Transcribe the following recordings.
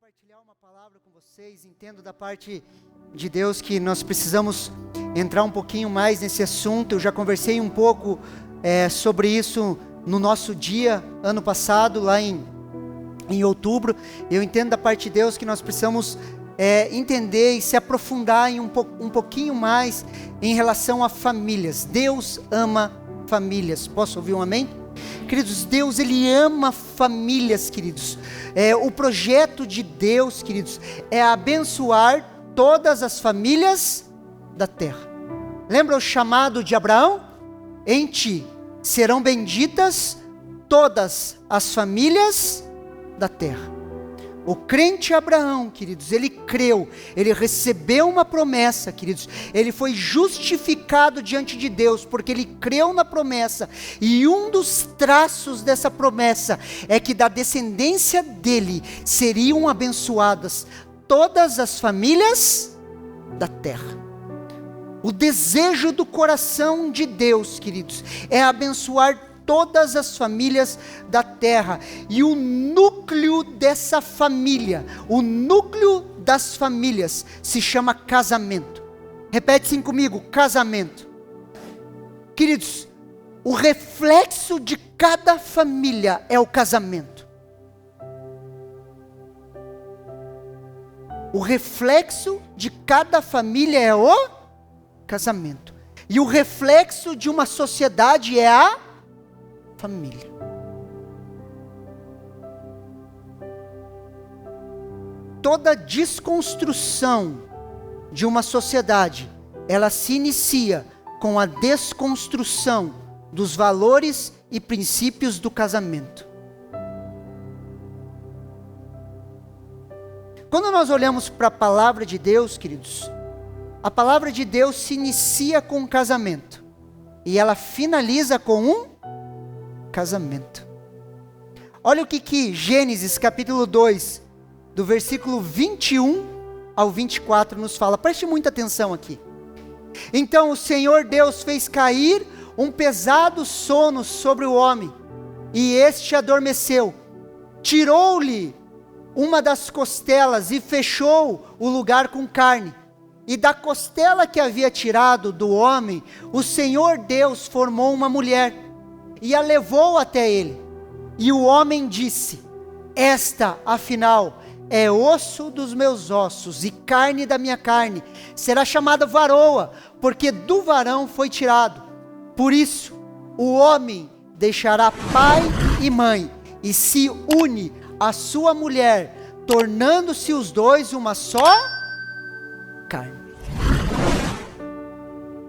compartilhar uma palavra com vocês. Entendo da parte de Deus que nós precisamos entrar um pouquinho mais nesse assunto. Eu já conversei um pouco sobre isso no nosso dia, ano passado, lá em outubro. Eu entendo da parte de Deus que nós precisamos entender e se aprofundar em um pouquinho mais em relação a famílias. Deus ama famílias. Posso ouvir um amém? Queridos, Deus, Ele ama famílias, queridos. O projeto de Deus, queridos, é abençoar todas as famílias da terra. Lembra o chamado de Abraão? Em ti serão benditas todas as famílias da terra. O crente Abraão, queridos, ele creu, ele recebeu uma promessa, queridos, ele foi justificado diante de Deus, porque ele creu na promessa, e um dos traços dessa promessa, é que da descendência dele, seriam abençoadas todas as famílias da terra. O desejo do coração de Deus, queridos, é abençoar todas as famílias da terra, e o núcleo dessa família, o núcleo das famílias, se chama casamento. Repete assim comigo: casamento. Queridos, o reflexo de cada família é o casamento. O reflexo de cada família é o casamento. E o reflexo de uma sociedade é a família. Toda desconstrução de uma sociedade, ela se inicia com a desconstrução dos valores e princípios do casamento. Quando nós olhamos para a palavra de Deus, queridos, a palavra de Deus se inicia com um casamento e ela finaliza com um casamento. Olha o que Gênesis capítulo 2, do versículo 21 ao 24 nos fala. Preste muita atenção aqui. Então o Senhor Deus fez cair um pesado sono sobre o homem, e este adormeceu. Tirou-lhe uma das costelas e fechou o lugar com carne. E da costela que havia tirado do homem, o Senhor Deus formou uma mulher e a levou até ele. E o homem disse: esta, afinal, é osso dos meus ossos e carne da minha carne. Será chamada varoa, porque do varão foi tirado. Por isso, o homem deixará pai e mãe e se une à sua mulher, tornando-se os dois uma só carne.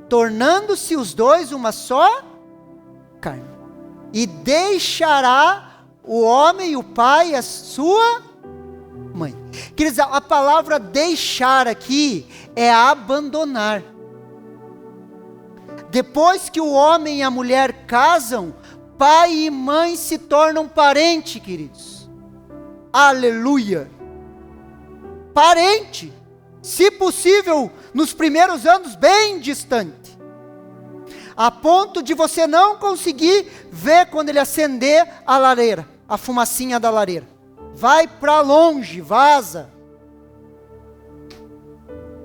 Tornando-se os dois uma só carne. E deixará o homem, o pai, a sua mãe. Queridos, a palavra deixar aqui é abandonar. Depois que o homem e a mulher casam, pai e mãe se tornam parente, queridos. Aleluia! Parente, se possível, nos primeiros anos bem distante. A ponto de você não conseguir ver quando ele acender a lareira, a fumacinha da lareira. Vai para longe, vaza.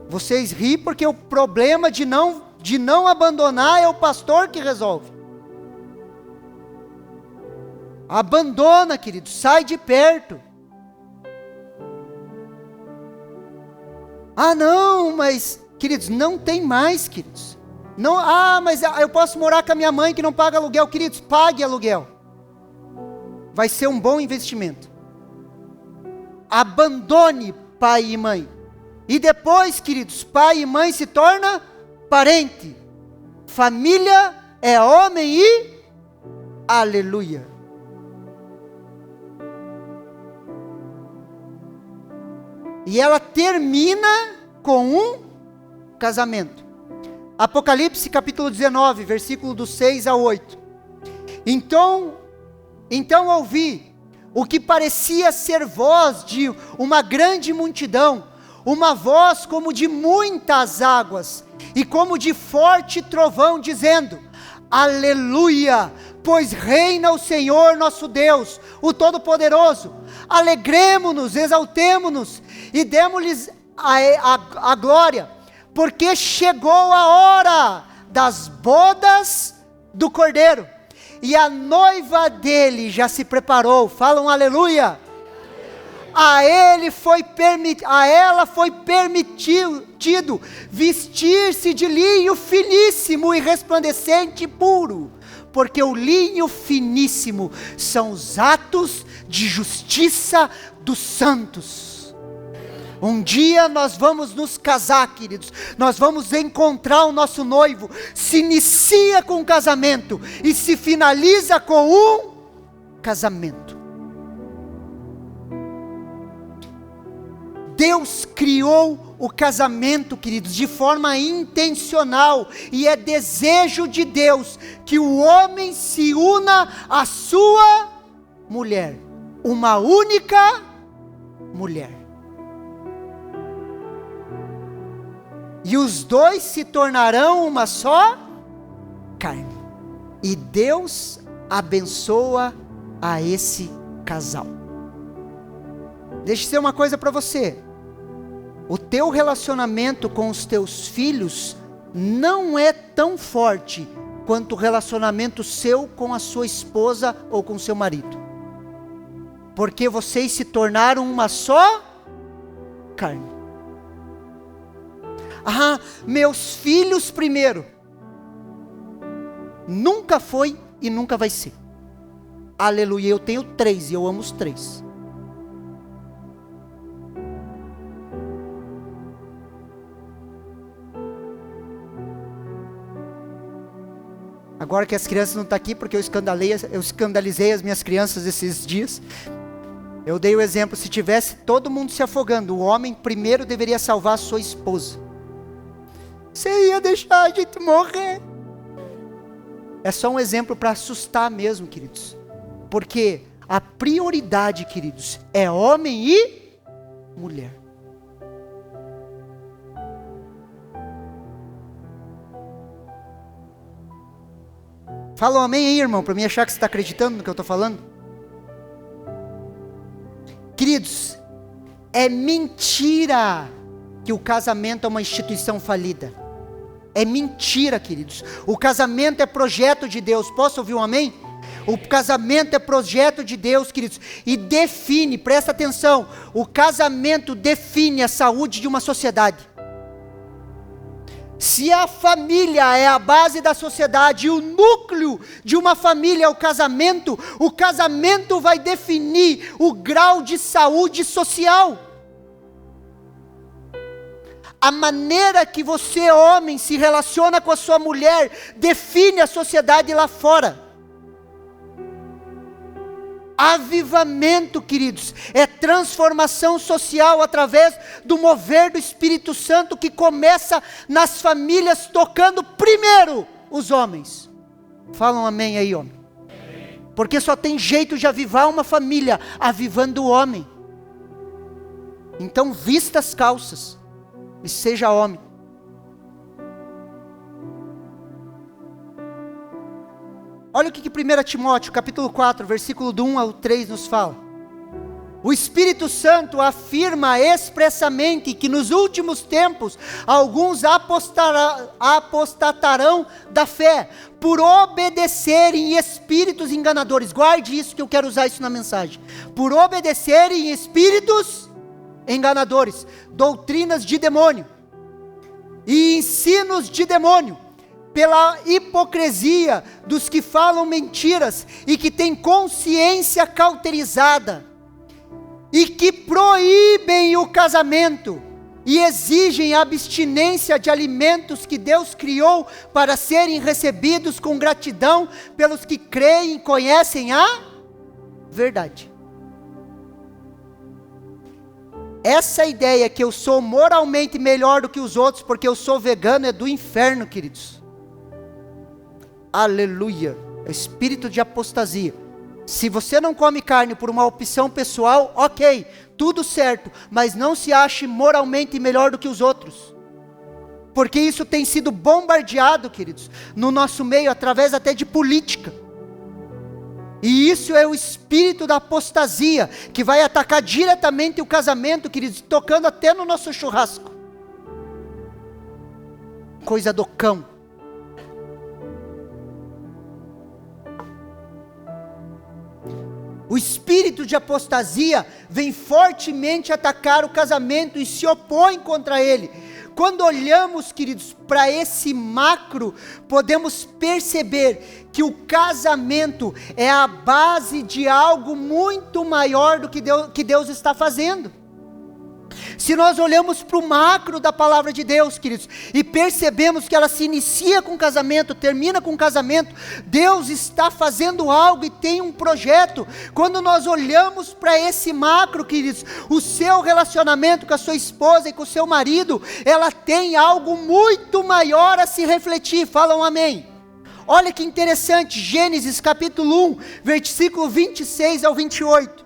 Vocês riem porque o problema de não abandonar é o pastor que resolve. Abandona, querido, sai de perto. Ah não, mas, queridos, não tem mais, queridos. Não, mas eu posso morar com a minha mãe que não paga aluguel. Queridos, pague aluguel. Vai ser um bom investimento. Abandone pai e mãe. E depois, queridos, pai e mãe se torna parente. Família é homem e aleluia. E ela termina com um casamento. Apocalipse capítulo 19, versículo do 6 a 8. Então ouvi o que parecia ser voz de uma grande multidão, uma voz como de muitas águas, e como de forte trovão, dizendo: aleluia, pois reina o Senhor nosso Deus, o Todo-Poderoso. alegremo-nos, exaltemo-nos e demos-lhes a glória, porque chegou a hora das bodas do Cordeiro, e a noiva dele já se preparou. Falam aleluia. A ela foi permitido vestir-se de linho finíssimo e resplandecente e puro, porque o linho finíssimo são os atos de justiça dos santos. Um dia nós vamos nos casar, queridos, nós vamos encontrar o nosso noivo. Se inicia com um casamento e se finaliza com um casamento. Deus criou o casamento, queridos, de forma intencional, e é desejo de Deus que o homem se una à sua mulher, uma única mulher. E os dois se tornarão uma só carne. E Deus abençoa a esse casal. Deixa eu dizer uma coisa para você. O teu relacionamento com os teus filhos não é tão forte quanto o relacionamento seu com a sua esposa ou com o seu marido. Porque vocês se tornaram uma só carne. Ah, meus filhos primeiro. Nunca foi e nunca vai ser. Aleluia, eu tenho 3 e eu amo os 3. Agora que as crianças não estão aqui, porque eu escandalizei as minhas crianças esses dias. Eu dei o exemplo, se tivesse todo mundo se afogando, o homem primeiro deveria salvar a sua esposa. Você ia deixar a gente morrer. É só um exemplo para assustar mesmo, queridos. Porque a prioridade, queridos, é homem e mulher. Fala um amém aí, irmão, para mim achar que você está acreditando no que eu estou falando. Queridos, é mentira que o casamento é uma instituição falida. É mentira, queridos. O casamento é projeto de Deus. Posso ouvir um amém? O casamento é projeto de Deus, queridos. E define, presta atenção, o casamento define a saúde de uma sociedade. Se a família é a base da sociedade e o núcleo de uma família é o casamento vai definir o grau de saúde social. A maneira que você, homem, se relaciona com a sua mulher define a sociedade lá fora. Avivamento, queridos, é transformação social através do mover do Espírito Santo que começa nas famílias, tocando primeiro os homens. Falam amém aí, homem. Porque só tem jeito de avivar uma família, avivando o homem. Então vista as calças e seja homem. Olha o que 1 Timóteo, capítulo 4, versículo do 1 ao 3 nos fala. O Espírito Santo afirma expressamente que nos últimos tempos, alguns apostatarão da fé, por obedecerem espíritos enganadores. Guarde isso que eu quero usar isso na mensagem. Por obedecerem espíritos enganadores, doutrinas de demônio e ensinos de demônio, pela hipocrisia dos que falam mentiras e que têm consciência cauterizada e que proíbem o casamento e exigem a abstinência de alimentos que Deus criou para serem recebidos com gratidão pelos que creem e conhecem a verdade. Essa ideia que eu sou moralmente melhor do que os outros porque eu sou vegano é do inferno, queridos. Aleluia, é espírito de apostasia. Se você não come carne por uma opção pessoal, ok, tudo certo, mas não se ache moralmente melhor do que os outros, porque isso tem sido bombardeado, queridos, no nosso meio, através até de política. E isso é o espírito da apostasia, que vai atacar diretamente o casamento, queridos, tocando até no nosso churrasco. Coisa do cão. O espírito de apostasia vem fortemente atacar o casamento e se opõe contra ele. Quando olhamos, queridos, para esse macro, podemos perceber que o casamento é a base de algo muito maior do que Deus está fazendo. Se nós olhamos para o macro da palavra de Deus, queridos, e percebemos que ela se inicia com casamento, termina com casamento, Deus está fazendo algo e tem um projeto. Quando nós olhamos para esse macro, queridos, o seu relacionamento com a sua esposa e com o seu marido, ela tem algo muito maior a se refletir. Falam amém. Olha que interessante, Gênesis capítulo 1, versículo 26 ao 28.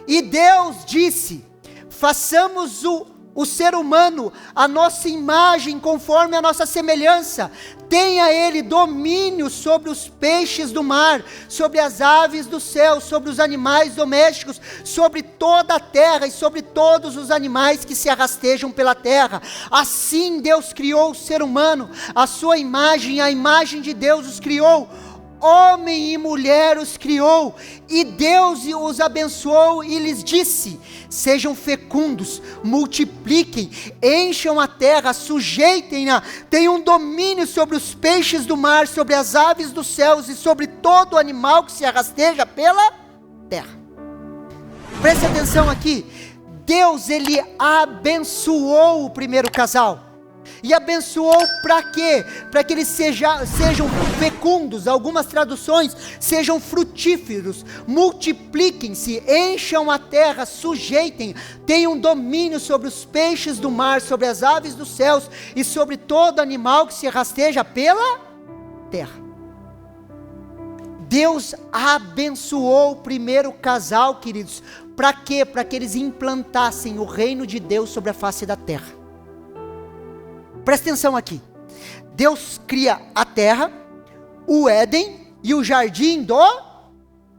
E Deus disse: façamos o ser humano a nossa imagem, conforme a nossa semelhança. Tenha ele domínio sobre os peixes do mar, sobre as aves do céu, sobre os animais domésticos, sobre toda a terra e sobre todos os animais que se arrastejam pela terra. Assim Deus criou o ser humano, a sua imagem, a imagem de Deus os criou. Homem e mulher os criou, e Deus os abençoou e lhes disse: sejam fecundos, multipliquem, encham a terra, sujeitem-na, tenham domínio sobre os peixes do mar, sobre as aves dos céus e sobre todo animal que se arrasteja pela terra. Preste atenção aqui, Deus, ele abençoou o primeiro casal. E abençoou para quê? Para que eles sejam fecundos, algumas traduções, sejam frutíferos, multipliquem-se, encham a terra, sujeitem, tenham domínio sobre os peixes do mar, sobre as aves dos céus e sobre todo animal que se rasteja pela terra. Deus abençoou o primeiro casal, queridos, para quê? Para que eles implantassem o reino de Deus sobre a face da terra. Presta atenção aqui, Deus cria a terra, o Éden e o jardim do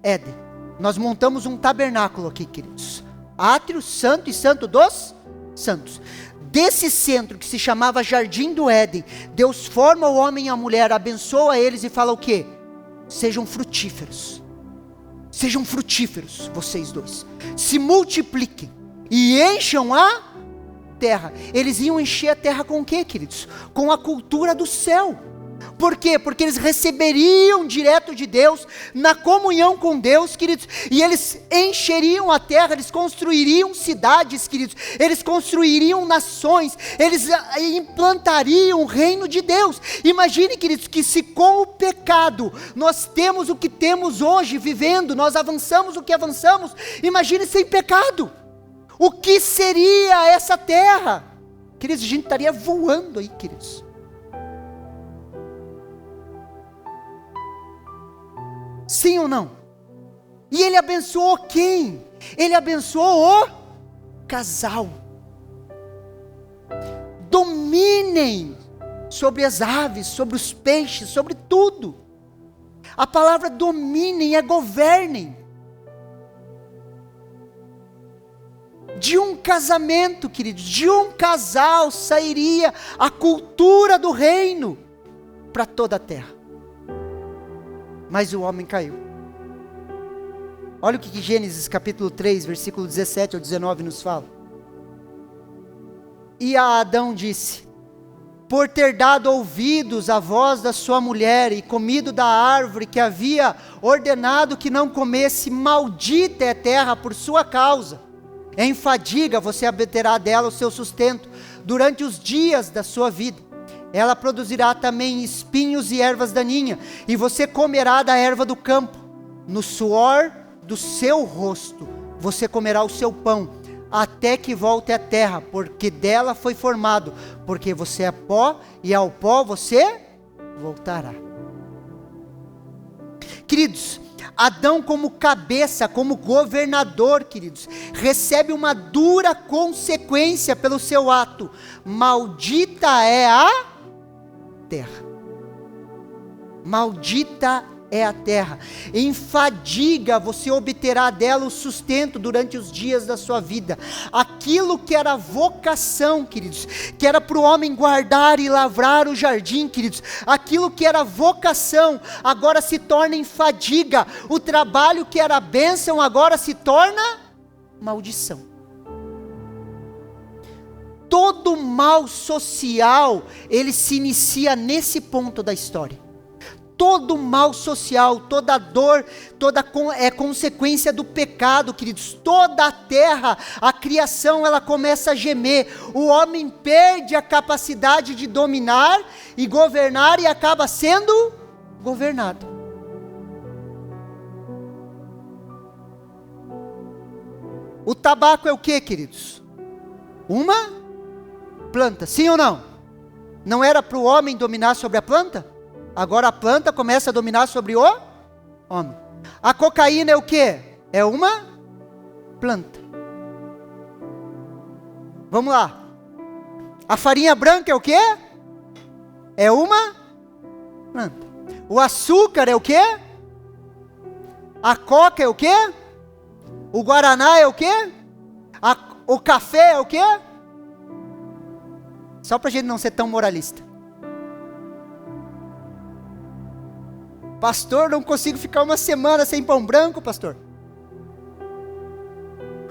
Éden. Nós montamos um tabernáculo aqui, queridos, átrio santo e santo dos santos. Desse centro que se chamava jardim do Éden, Deus forma o homem e a mulher, abençoa eles e fala o quê? Sejam frutíferos, vocês dois, se multipliquem e encham a terra. Eles iam encher a terra com o quê, queridos? Com a cultura do céu. Por quê? Porque eles receberiam direto de Deus, na comunhão com Deus, queridos, e eles encheriam a terra, eles construiriam cidades, queridos, eles construiriam nações, eles implantariam o reino de Deus. Imagine, queridos, que se com o pecado nós temos o que temos hoje vivendo, nós avançamos o que avançamos, imagine sem pecado. O que seria essa terra? Queridos, a gente estaria voando aí, queridos. Sim ou não? E ele abençoou quem? Ele abençoou o casal. Dominem sobre as aves, sobre os peixes, sobre tudo. A palavra dominem é governem. De um casamento, queridos, de um casal sairia a cultura do reino para toda a terra. Mas o homem caiu. Olha o que Gênesis capítulo 3, versículo 17 ao 19 nos fala. E a Adão disse: por ter dado ouvidos à voz da sua mulher e comido da árvore que havia ordenado que não comesse, maldita é a terra por sua causa. Em fadiga você obterá dela o seu sustento durante os dias da sua vida. Ela produzirá também espinhos e ervas daninhas, e você comerá da erva do campo. No suor do seu rosto você comerá o seu pão, até que volte à terra, porque dela foi formado, porque você é pó, e ao pó você voltará. Queridos, Adão como cabeça, como governador, queridos, recebe uma dura consequência pelo seu ato. Maldita é a terra. Maldita é a terra. Em fadiga você obterá dela o sustento durante os dias da sua vida. Aquilo que era vocação, queridos, que era para o homem guardar e lavrar o jardim, queridos, aquilo que era vocação, agora se torna em fadiga. O trabalho que era bênção, agora se torna maldição. Todo mal social, ele se inicia nesse ponto da história. Todo mal social, toda dor, é consequência do pecado, queridos. Toda a terra, a criação, ela começa a gemer. O homem perde a capacidade de dominar e governar e acaba sendo governado. O tabaco é o que, queridos? Uma planta, sim ou não? Não era para o homem dominar sobre a planta? Agora a planta começa a dominar sobre o homem. A cocaína é o que? É uma planta. Vamos lá. A farinha branca é o que? É uma planta. O açúcar é o que? A coca é o que? O guaraná é o que? O café é o que? Só para a gente não ser tão moralista. Pastor, não consigo ficar uma semana sem pão branco, pastor.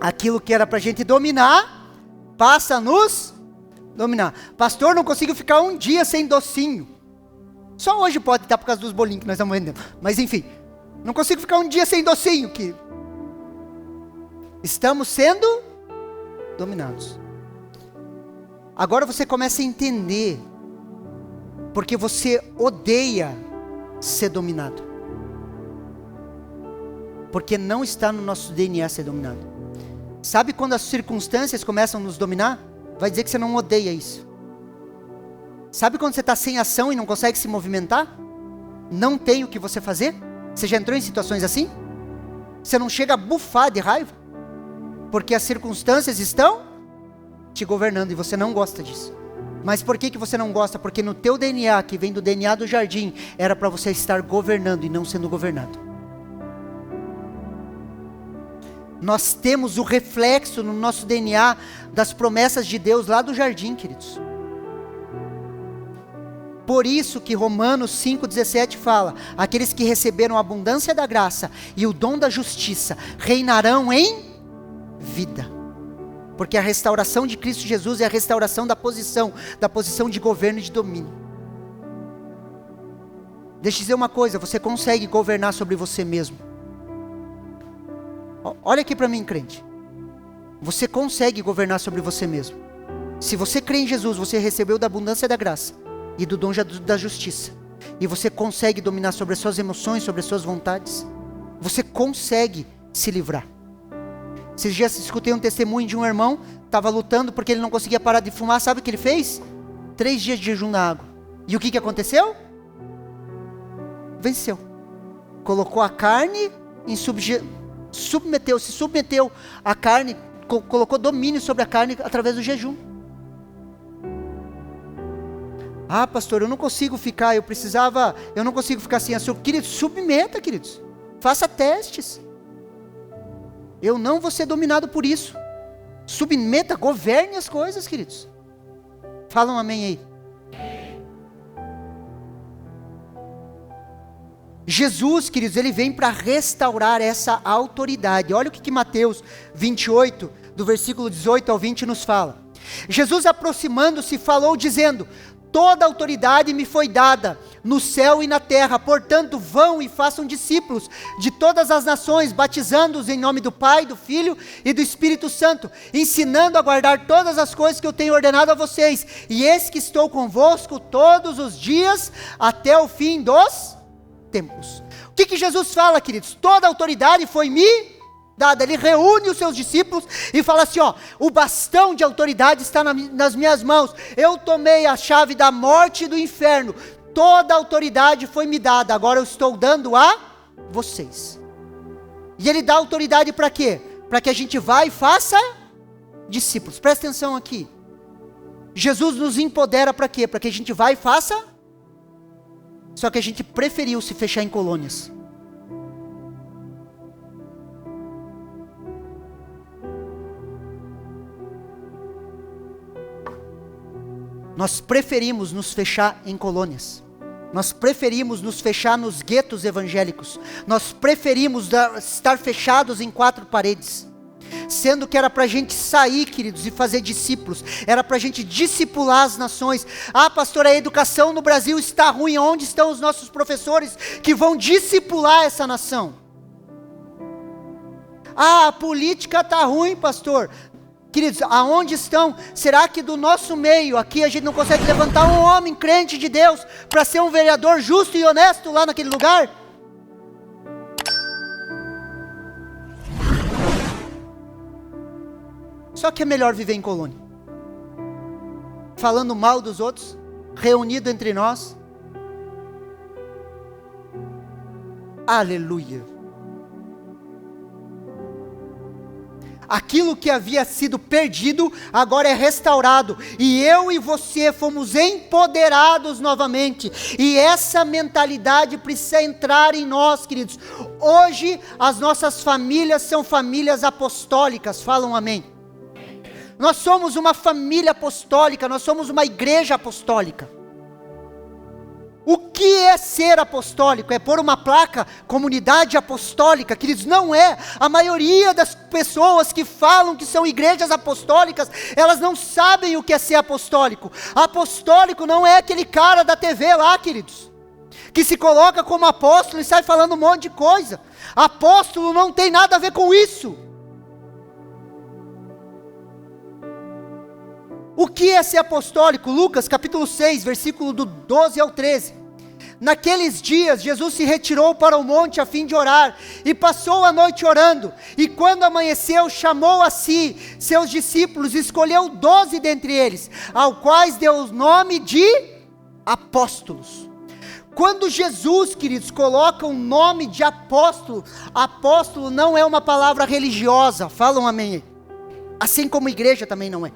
Aquilo que era para a gente dominar, passa a nos dominar. Pastor, não consigo ficar um dia sem docinho. Só hoje pode estar por causa dos bolinhos que nós estamos vendendo. Mas enfim, não consigo ficar um dia sem docinho. Que estamos sendo dominados. Agora você começa a entender porque você odeia ser dominado, porque não está no nosso DNA ser dominado. Sabe quando as circunstâncias começam a nos dominar? Vai dizer que você não odeia isso. Sabe quando você está sem ação e não consegue se movimentar? Não tem o que você fazer? Você já entrou em situações assim? Você não chega a bufar de raiva? Porque as circunstâncias estão te governando e você não gosta disso. Mas por que você não gosta? Porque no teu DNA, que vem do DNA do jardim, era para você estar governando e não sendo governado. Nós temos o reflexo no nosso DNA das promessas de Deus lá do jardim, queridos. Por isso que Romanos 5,17 fala: aqueles que receberam a abundância da graça e o dom da justiça reinarão em vida. Porque a restauração de Cristo Jesus é a restauração da posição de governo e de domínio. Deixa eu dizer uma coisa, você consegue governar sobre você mesmo. Olha aqui para mim, crente. Você consegue governar sobre você mesmo. Se você crê em Jesus, você recebeu da abundância da graça e do dom da justiça. E você consegue dominar sobre as suas emoções, sobre as suas vontades. Você consegue se livrar. Esses dias escutei um testemunho de um irmão, estava lutando porque ele não conseguia parar de fumar. Sabe o que ele fez? 3 dias de jejum na água. E o que aconteceu? Venceu. Colocou a carne em se submeteu à carne, colocou domínio sobre a carne através do jejum. Ah, pastor, eu não consigo ficar, eu não consigo ficar assim. Queridos, submeta, queridos. Faça testes. Eu não vou ser dominado por isso. Submeta, governe as coisas, queridos. Fala um amém aí. Jesus, queridos, ele vem para restaurar essa autoridade. Olha o que Mateus 28, do versículo 18 ao 20 nos fala. Jesus, aproximando-se, falou dizendo: toda autoridade me foi dada no céu e na terra, portanto vão e façam discípulos de todas as nações, batizando-os em nome do Pai, do Filho e do Espírito Santo, ensinando a guardar todas as coisas que eu tenho ordenado a vocês, e eis que estou convosco todos os dias, até o fim dos tempos. O que Jesus fala, queridos? Toda autoridade foi me dada. Ele reúne os seus discípulos e fala assim: o bastão de autoridade está nas minhas mãos, eu tomei a chave da morte e do inferno, toda a autoridade foi me dada, agora eu estou dando a vocês. E ele dá autoridade para quê? Para que a gente vá e faça discípulos. Presta atenção aqui, Jesus nos empodera para quê? Para que a gente vá e faça Só que a gente preferiu se fechar em colônias. Nós preferimos nos fechar em colônias. Nós preferimos nos fechar nos guetos evangélicos. Nós preferimos estar fechados em 4 paredes. Sendo que era para a gente sair, queridos, e fazer discípulos. Era para a gente discipular as nações. Ah, pastor, a educação no Brasil está ruim. Onde estão os nossos professores que vão discipular essa nação? Ah, a política está ruim, pastor. Queridos, aonde estão? Será que do nosso meio aqui a gente não consegue levantar um homem crente de Deus para ser um vereador justo e honesto lá naquele lugar? Só que é melhor viver em colônia, falando mal dos outros, reunido entre nós. Aleluia. Aquilo que havia sido perdido, agora é restaurado. E eu e você fomos empoderados novamente. E essa mentalidade precisa entrar em nós, queridos. Hoje, as nossas famílias são famílias apostólicas. Falam amém. Nós somos uma família apostólica. Nós somos uma igreja apostólica. O que é ser apostólico? É pôr uma placa, comunidade apostólica, queridos? Não é. A maioria das pessoas que falam que são igrejas apostólicas, elas não sabem o que é ser apostólico. Apostólico não é aquele cara da TV lá, queridos, que se coloca como apóstolo e sai falando um monte de coisa. Apóstolo não tem nada a ver com isso. O que é ser apostólico? Lucas capítulo 6, versículo do 12 ao 13. Naqueles dias, Jesus se retirou para o monte a fim de orar, e passou a noite orando, e quando amanheceu, chamou a si seus discípulos, e escolheu 12 dentre eles, aos quais deu o nome de apóstolos. Quando Jesus, queridos, coloca o nome de apóstolo, apóstolo não é uma palavra religiosa, falam amém, assim como igreja também não é.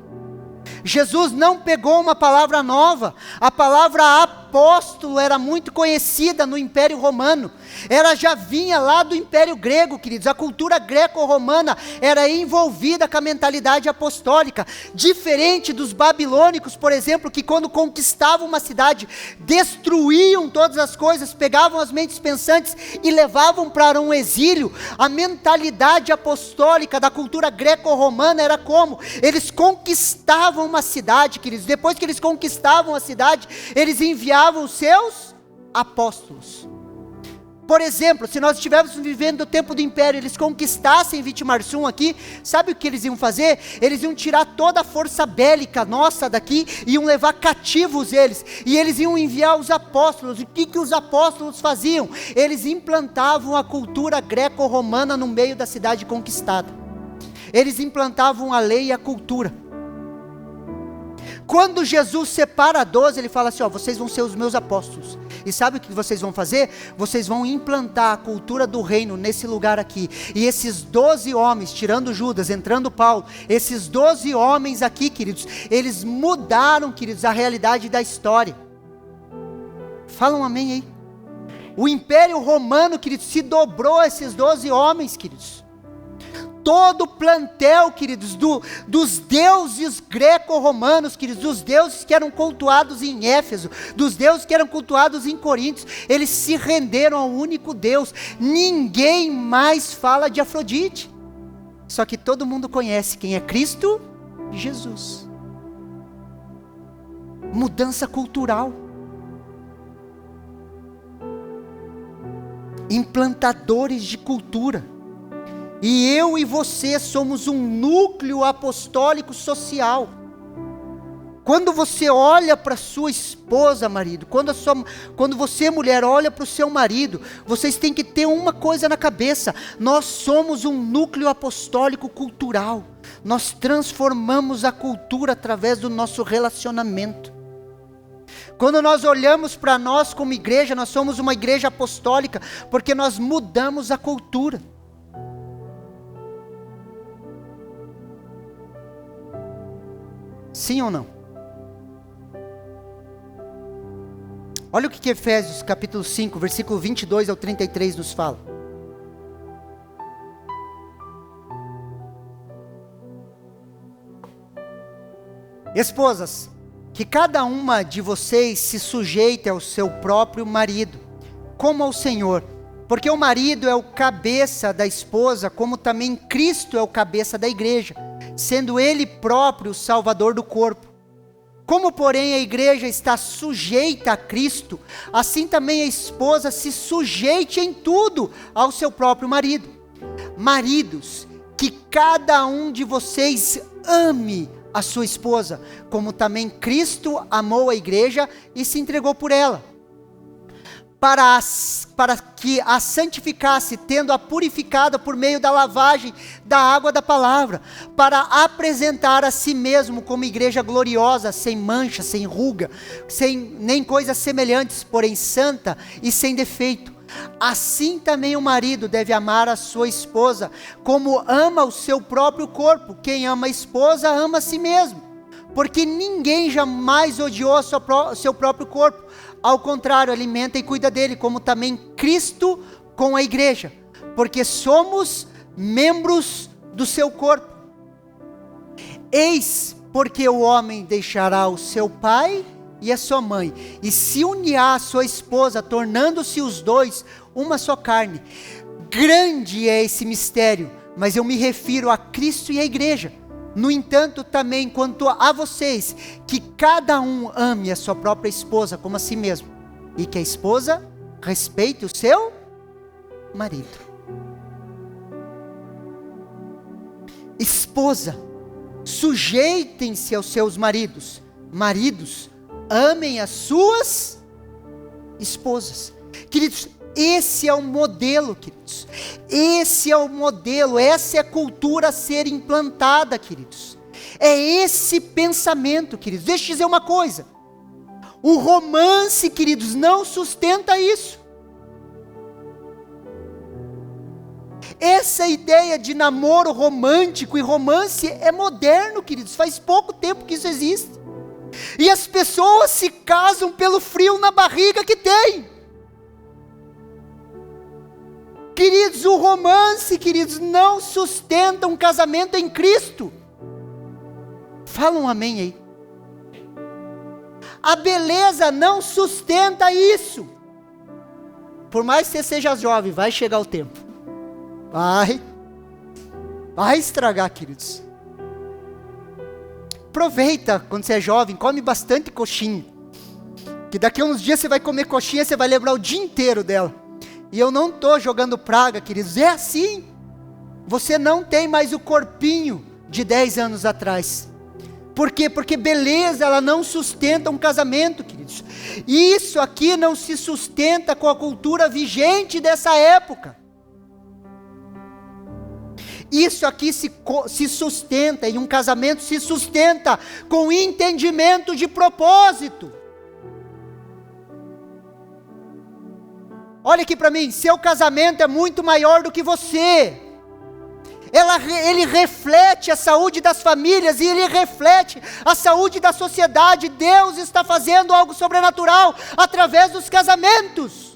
Jesus não pegou uma palavra nova. A palavra apóstolo era muito conhecida no Império Romano. Ela já vinha lá do Império Grego, queridos. A cultura greco-romana era envolvida com a mentalidade apostólica. Diferente dos babilônicos, por exemplo, que quando conquistavam uma cidade, destruíam todas as coisas, pegavam as mentes pensantes e levavam para um exílio. A mentalidade apostólica da cultura greco-romana era como? Eles conquistavam uma cidade, queridos. Depois que eles conquistavam a cidade, eles enviavam os seus apóstolos. Por exemplo, se nós estivéssemos vivendo o tempo do Império, eles conquistassem Vitimarsum aqui, sabe o que eles iam fazer? Eles iam tirar toda a força bélica nossa daqui, e iam levar cativos eles, e eles iam enviar os apóstolos. O que os apóstolos faziam? Eles implantavam a cultura greco-romana no meio da cidade conquistada. Eles implantavam a lei e a cultura. Quando Jesus separa 12, ele fala assim, ó, vocês vão ser os meus apóstolos. E sabe o que vocês vão fazer? Vocês vão implantar a cultura do reino nesse lugar aqui. E esses 12 homens, tirando Judas, entrando Paulo, esses 12 homens aqui, queridos, eles mudaram, queridos, a realidade da história. Falam amém aí. O Império Romano, queridos, se dobrou a esses 12 homens, queridos. Todo o plantel, queridos, dos deuses greco-romanos, queridos, dos deuses que eram cultuados em Éfeso, dos deuses que eram cultuados em Corinto, eles se renderam ao único Deus. Ninguém mais fala de Afrodite, só que todo mundo conhece quem é Cristo Jesus. Mudança cultural. Implantadores de cultura. E eu e você somos um núcleo apostólico social. Quando você olha para sua esposa, marido, quando você, mulher, olha para o seu marido, vocês têm que ter uma coisa na cabeça: nós somos um núcleo apostólico cultural. Nós transformamos a cultura através do nosso relacionamento. Quando nós olhamos para nós como igreja, nós somos uma igreja apostólica, porque nós mudamos a cultura. Sim ou não? Olha o que Efésios capítulo 5, versículo 22 ao 33 nos fala. Esposas, que cada uma de vocês se sujeite ao seu próprio marido, como ao Senhor, porque o marido é o cabeça da esposa, como também Cristo é o cabeça da igreja, sendo ele próprio o salvador do corpo. Como, porém, a igreja está sujeita a Cristo, assim também a esposa se sujeite em tudo ao seu próprio marido. Maridos, que cada um de vocês ame a sua esposa, como também Cristo amou a igreja e se entregou por ela, para que a santificasse, tendo-a purificada por meio da lavagem da água da palavra, para apresentar a si mesmo como igreja gloriosa, sem mancha, sem ruga, sem nem coisas semelhantes, porém santa e sem defeito. Assim também o marido deve amar a sua esposa, como ama o seu próprio corpo. Quem ama a esposa, ama a si mesmo. Porque ninguém jamais odiou seu próprio corpo. Ao contrário, alimenta e cuida dele, como também Cristo com a igreja. Porque somos membros do seu corpo. Eis porque o homem deixará o seu pai e a sua mãe, e se unirá à sua esposa, tornando-se os dois uma só carne. Grande é esse mistério, mas eu me refiro a Cristo e a igreja. No entanto, também quanto a vocês, que cada um ame a sua própria esposa como a si mesmo, e que a esposa respeite o seu marido. Esposa, sujeitem-se aos seus maridos. Maridos, amem as suas esposas. Queridos, esse é o modelo, queridos. Esse é o modelo, essa é a cultura a ser implantada, queridos. É esse pensamento, queridos. Deixa eu dizer uma coisa. O romance, queridos, não sustenta isso. Essa ideia de namoro romântico e romance é moderno, queridos. Faz pouco tempo que isso existe. E as pessoas se casam pelo frio na barriga que tem. Queridos, o romance, queridos, não sustenta um casamento em Cristo. Fala um amém aí. A beleza não sustenta isso. Por mais que você seja jovem, vai chegar o tempo. Vai estragar, queridos. Aproveita quando você é jovem, come bastante coxinha. Que daqui a uns dias você vai comer coxinha, você vai lembrar o dia inteiro dela. E eu não estou jogando praga, queridos, é assim. Você não tem mais o corpinho de 10 anos atrás. Por quê? Porque beleza, ela não sustenta um casamento, queridos. Isso aqui não se sustenta com a cultura vigente dessa época. Isso aqui se sustenta, e um casamento se sustenta com entendimento de propósito. Olha aqui para mim, seu casamento é muito maior do que você. Ele reflete a saúde das famílias e ele reflete a saúde da sociedade. Deus está fazendo algo sobrenatural através dos casamentos.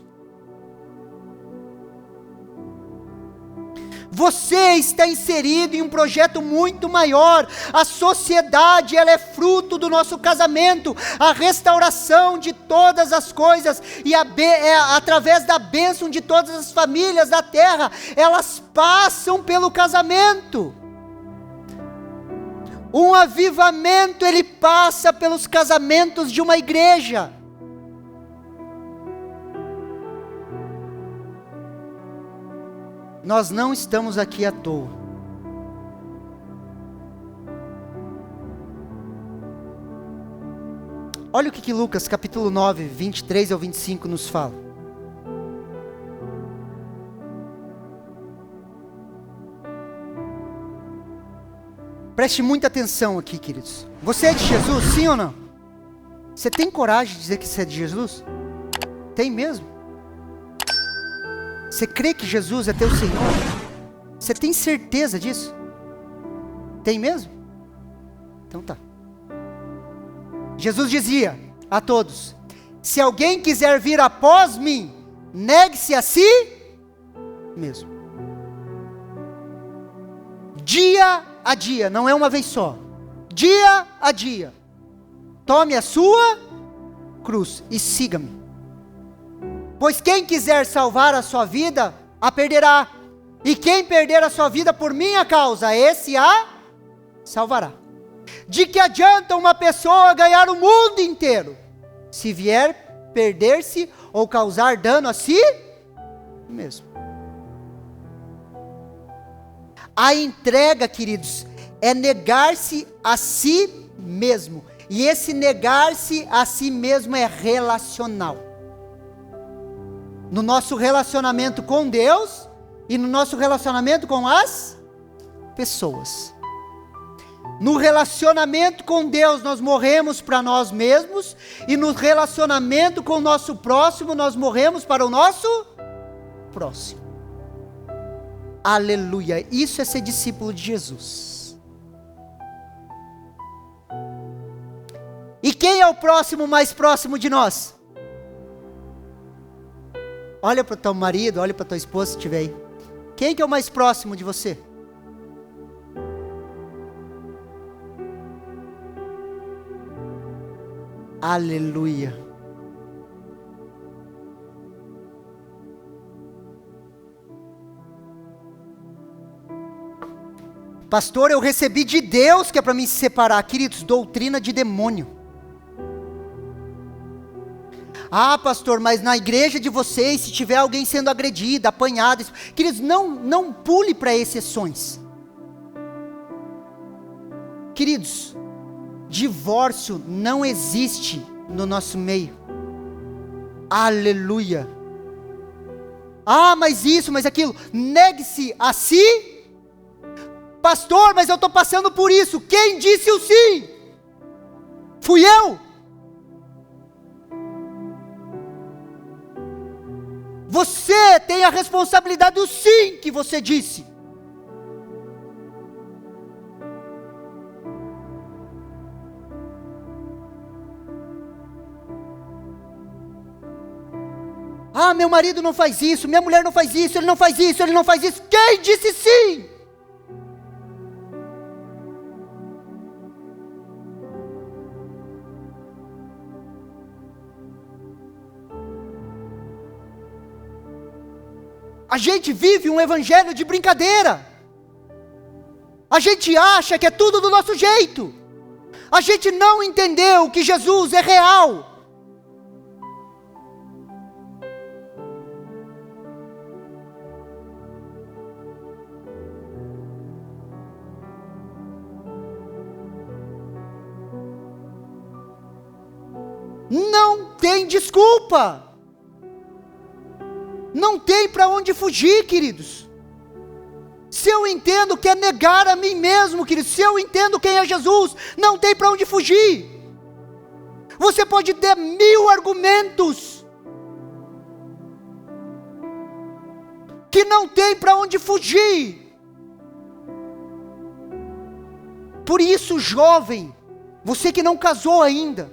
Você está inserido em um projeto muito maior. A sociedade, ela é fruto do nosso casamento. A restauração de todas as coisas e através da bênção de todas as famílias da terra, elas passam pelo casamento. Um avivamento, ele passa pelos casamentos de uma igreja. Nós não estamos aqui à toa. Olha o que Lucas capítulo 9, 23 ao 25 nos fala. Preste muita atenção aqui, queridos. Você é de Jesus, sim ou não? Você tem coragem de dizer que você é de Jesus? Tem mesmo? Você crê que Jesus é teu Senhor? Você tem certeza disso? Tem mesmo? Então tá. Jesus dizia a todos: se alguém quiser vir após mim, negue-se a si mesmo. Dia a dia, não é uma vez só. Dia a dia. Tome a sua cruz e siga-me. Pois quem quiser salvar a sua vida, a perderá. E quem perder a sua vida por minha causa, esse a salvará. De que adianta uma pessoa ganhar o mundo inteiro, se vier perder-se ou causar dano a si mesmo? A entrega, queridos, é negar-se a si mesmo. E esse negar-se a si mesmo é relacional. No nosso relacionamento com Deus e no nosso relacionamento com as pessoas. No relacionamento com Deus nós morremos para nós mesmos, e no relacionamento com o nosso próximo nós morremos para o nosso próximo. Aleluia, isso é ser discípulo de Jesus. E quem é o próximo mais próximo de nós? Olha para o teu marido, olha para a tua esposa se estiver aí. Quem que é o mais próximo de você? Aleluia. Pastor, eu recebi de Deus que é para me separar. Queridos, doutrina de demônio. Ah, pastor, mas na igreja de vocês, se tiver alguém sendo agredido, apanhado, queridos, não pule para exceções. Queridos, divórcio não existe no nosso meio. Aleluia. Ah, mas isso, mas aquilo. Negue-se a si. Pastor, mas eu estou passando por isso. Quem disse o sim? Fui eu. Você tem a responsabilidade do sim que você disse. Ah, meu marido não faz isso, minha mulher não faz isso, ele não faz isso, ele não faz isso. Quem disse sim? A gente vive um evangelho de brincadeira. A gente acha que é tudo do nosso jeito. A gente não entendeu que Jesus é real. Não tem desculpa. Não tem para onde fugir, queridos. Se eu entendo que é negar a mim mesmo, queridos, se eu entendo quem é Jesus, não tem para onde fugir. Você pode ter 1000 argumentos, que não tem para onde fugir. Por isso, jovem, você que não casou ainda,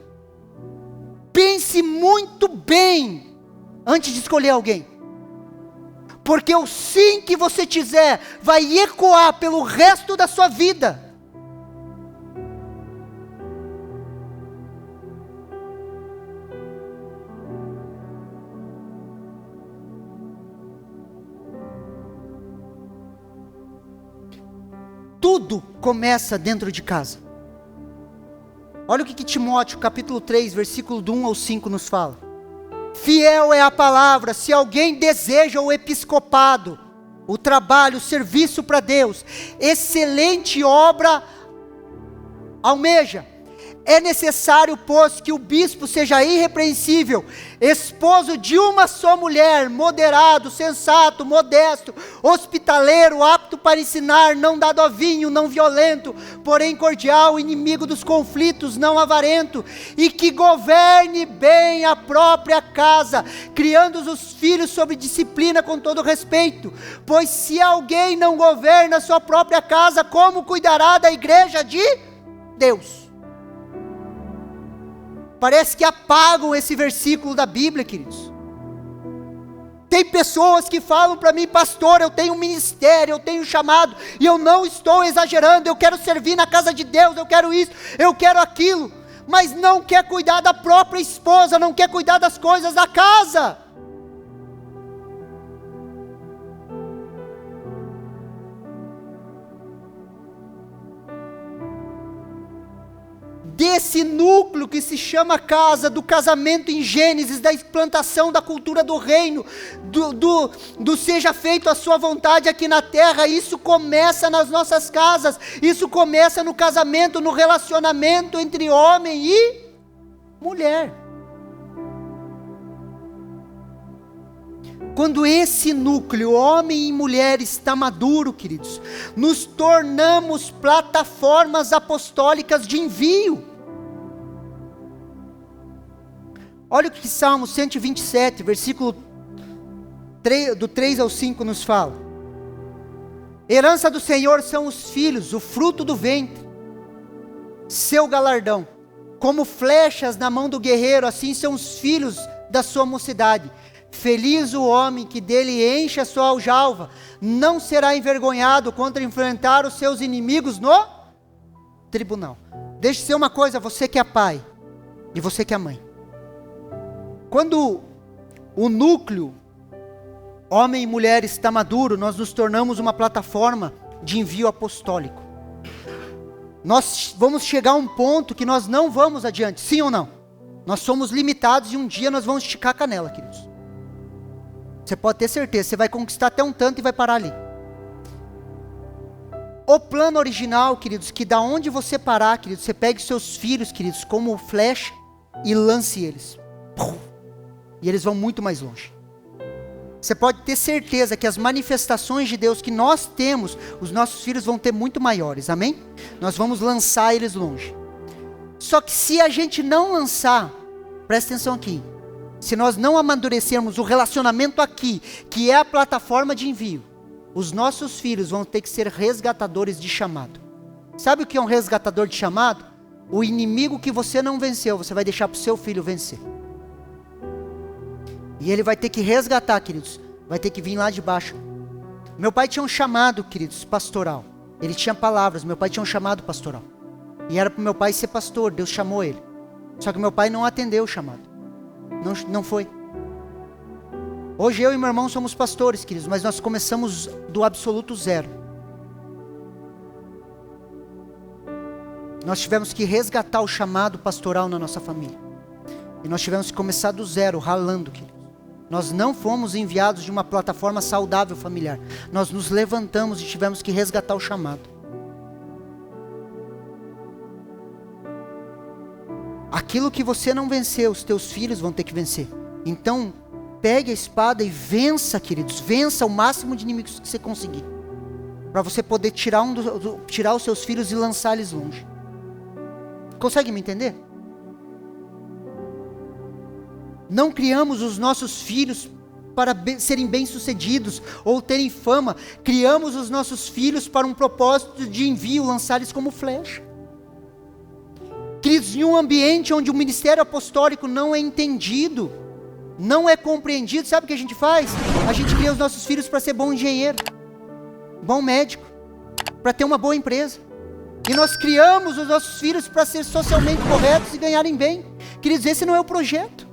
pense muito bem antes de escolher alguém. Porque o sim que você tiver vai ecoar pelo resto da sua vida. Tudo começa dentro de casa. Olha o que Timóteo capítulo 3, versículo do 1 ao 5 nos fala. Fiel é a palavra, se alguém deseja o episcopado, o trabalho, o serviço para Deus, excelente obra almeja. É necessário, pois, que o bispo seja irrepreensível, esposo de uma só mulher, moderado, sensato, modesto, hospitaleiro, apto para ensinar, não dado a vinho, não violento, porém cordial, inimigo dos conflitos, não avarento, e que governe bem a própria casa, criando os filhos sob disciplina com todo respeito. Pois se alguém não governa a sua própria casa, como cuidará da igreja de Deus? parece que apagam esse versículo da Bíblia, queridos. Tem pessoas que falam para mim: pastor, eu tenho um ministério, eu tenho um chamado, e eu não estou exagerando, eu quero servir na casa de Deus, eu quero isso, eu quero aquilo, mas não quer cuidar da própria esposa, não quer cuidar das coisas da casa. Desse núcleo que se chama casa, do casamento em Gênesis, da implantação da cultura do reino, do seja feito a sua vontade aqui na terra, isso começa nas nossas casas, isso começa no casamento, no relacionamento entre homem e mulher. Quando esse núcleo, homem e mulher, está maduro, queridos, nos tornamos plataformas apostólicas de envio. Olha o que Salmo 127, versículo 3, do 3 ao 5 nos fala. Herança do Senhor são os filhos, o fruto do ventre, seu galardão. Como flechas na mão do guerreiro, assim são os filhos da sua mocidade. Feliz o homem que dele enche a sua aljava, não será envergonhado contra enfrentar os seus inimigos no tribunal. Deixa eu dizer uma coisa, você que é pai, e você que é mãe. Quando o núcleo, homem e mulher, está maduro, nós nos tornamos uma plataforma de envio apostólico. Nós vamos chegar a um ponto que nós não vamos adiante, sim ou não? Nós somos limitados e um dia nós vamos esticar a canela, queridos. Você pode ter certeza, você vai conquistar até um tanto e vai parar ali. O plano original, queridos, que da onde você parar, queridos, você pegue seus filhos, queridos, como flecha e lance eles. E eles vão muito mais longe. Você pode ter certeza que as manifestações de Deus que nós temos, os nossos filhos vão ter muito maiores, amém? Nós vamos lançar eles longe. Só que se a gente não lançar, presta atenção aqui, se nós não amadurecermos o relacionamento aqui, que é a plataforma de envio, os nossos filhos vão ter que ser resgatadores de chamado. Sabe o que é um resgatador de chamado? O inimigo que você não venceu, você vai deixar para o seu filho vencer. E ele vai ter que resgatar, queridos, vai ter que vir lá de baixo. Meu pai tinha um chamado, queridos, pastoral. Ele tinha palavras, meu pai tinha um chamado pastoral. E era para o meu pai ser pastor, Deus chamou ele. Só que meu pai não atendeu o chamado. Não foi. Hoje eu e meu irmão somos pastores, queridos, mas nós começamos do absoluto zero. Nós tivemos que resgatar o chamado pastoral na nossa família. E nós tivemos que começar do zero, ralando, queridos. Nós não fomos enviados de uma plataforma saudável familiar. Nós nos levantamos e tivemos que resgatar o chamado. Aquilo que você não venceu, os teus filhos vão ter que vencer. Então, pegue a espada e vença, queridos. Vença o máximo de inimigos que você conseguir. Para você poder tirar os seus filhos e lançar eles longe. Consegue me entender? Não criamos os nossos filhos para serem bem-sucedidos ou terem fama. Criamos os nossos filhos para um propósito de envio, lançar eles como flecha. Queridos, em um ambiente onde o ministério apostólico não é entendido, não é compreendido, sabe o que a gente faz? A gente cria os nossos filhos para ser bom engenheiro, bom médico, para ter uma boa empresa. E nós criamos os nossos filhos para ser socialmente corretos e ganharem bem. Queridos, esse não é o projeto.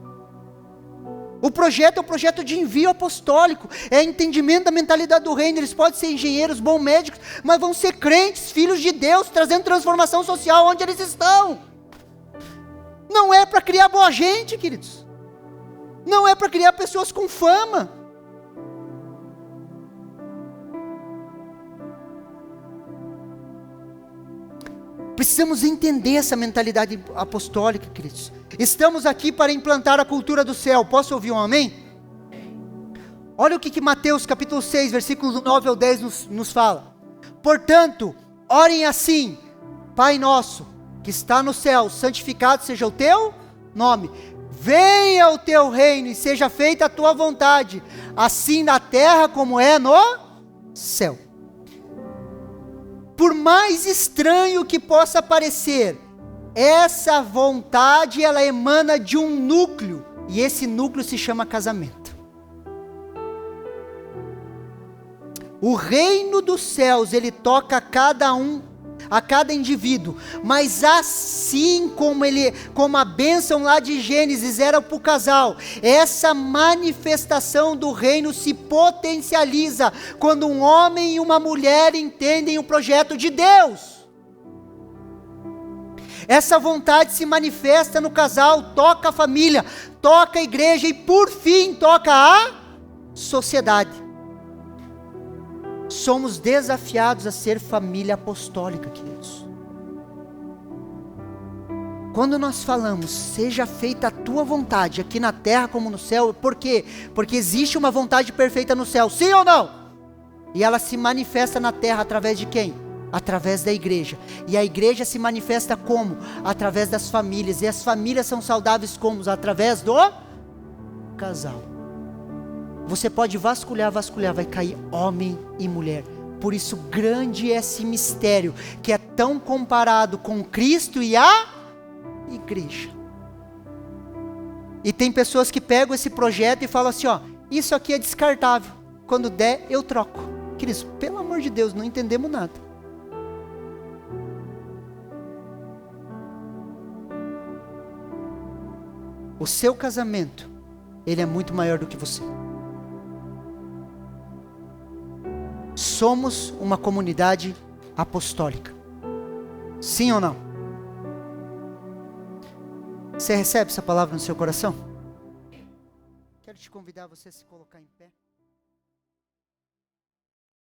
O projeto é o projeto de envio apostólico, é entendimento da mentalidade do reino. Eles podem ser engenheiros, bons médicos, mas vão ser crentes, filhos de Deus, trazendo transformação social onde eles estão. Não é para criar boa gente, queridos. Não é para criar pessoas com fama. Precisamos entender essa mentalidade apostólica, queridos. Estamos aqui para implantar a cultura do céu. Posso ouvir um amém? Olha o que Mateus capítulo 6, versículos 9 ao 10 nos fala. Portanto, orem assim: Pai nosso, que está no céu, santificado seja o teu nome. Venha o teu reino e seja feita a tua vontade, assim na terra como é no céu. Por mais estranho que possa parecer, essa vontade, ela emana de um núcleo, e esse núcleo se chama casamento. O reino dos céus, ele toca a cada indivíduo, mas assim como a bênção lá de Gênesis era para o casal, essa manifestação do reino se potencializa quando um homem e uma mulher entendem o projeto de Deus. Essa vontade se manifesta no casal, toca a família, toca a igreja e por fim toca a sociedade. Somos desafiados a ser família apostólica, queridos. Quando nós falamos, seja feita a tua vontade, aqui na terra como no céu, por quê? Porque existe uma vontade perfeita no céu, sim ou não? E ela se manifesta na terra através de quem? Através da igreja. E a igreja se manifesta como? Através das famílias. E as famílias são saudáveis como? Através do casal. Você pode vasculhar, vai cair homem e mulher. Por isso grande é esse mistério, que é tão comparado com Cristo e a igreja. E tem pessoas que pegam esse projeto e falam assim, ó, isso aqui é descartável, quando der eu troco. Queridos, pelo amor de Deus, não entendemos nada. O seu casamento, ele é muito maior do que você. Somos uma comunidade apostólica. Sim ou não? Você recebe essa palavra no seu coração? Quero te convidar a você a se colocar em pé.